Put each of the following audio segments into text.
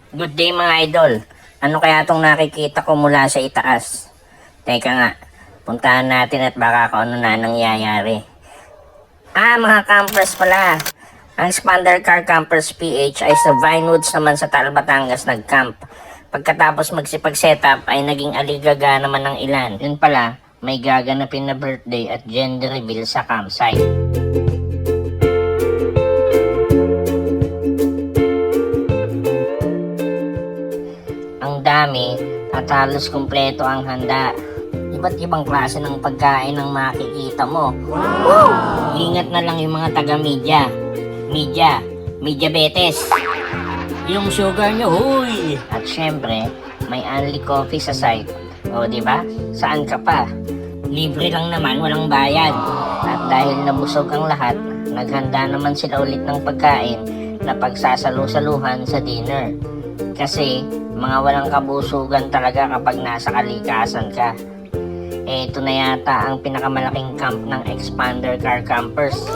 Good day mga idol. Ano kaya itong nakikita ko mula sa itaas? Teka nga, puntahan natin at baka kung ano na nangyayari. Mga campers pala. Ang Expander Car Campers PH ay sa Vinewoods naman sa Taal, Batangas nag-camp. Pagkatapos magsipag-setup ay naging aligaga naman ng ilan. Yun pala, may gaganapin na birthday at gender reveal sa campsite. Ang dami at halos kumpleto ang handa. Iba't ibang klase ng pagkain ang makikita mo. Woo! Ingat na lang yung mga taga-media. Media betes. Yung sugar nyo, huy! At syempre, may only coffee sa site. O, di ba? Saan ka pa? Libre lang naman, walang bayad. At dahil nabusog ang lahat, naghanda naman sila ulit ng pagkain na pagsasalu-saluhan sa dinner. Kasi, mga walang kabusugan talaga kapag nasa kalikasan ka. Ito na yata ang pinakamalaking camp ng Expander Car Campers.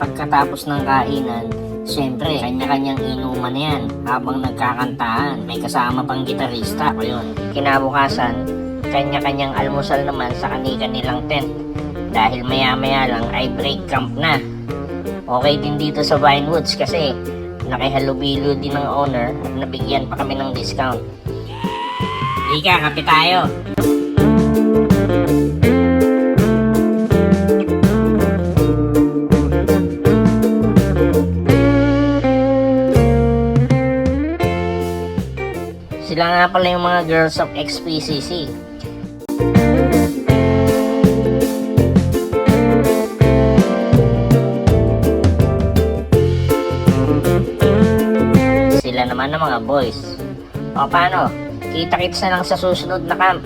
Pagkatapos ng kainan, siyempre, kanya-kanyang inuman yan habang nagkakantahan. May kasama pang gitarista. O yun. Kinabukasan, kanya-kanyang almusal naman sa kani-kanilang tent. Dahil maya-maya lang ay break camp na. Okay din dito sa Vinewoods kasi nakihalubilo din ng owner at nabigyan pa kami ng discount. Ika, kape tayo! Sila nga pala yung mga girls of XPCC. Sila naman ng mga boys. O paano? Kita-kits na lang sa susunod na camp.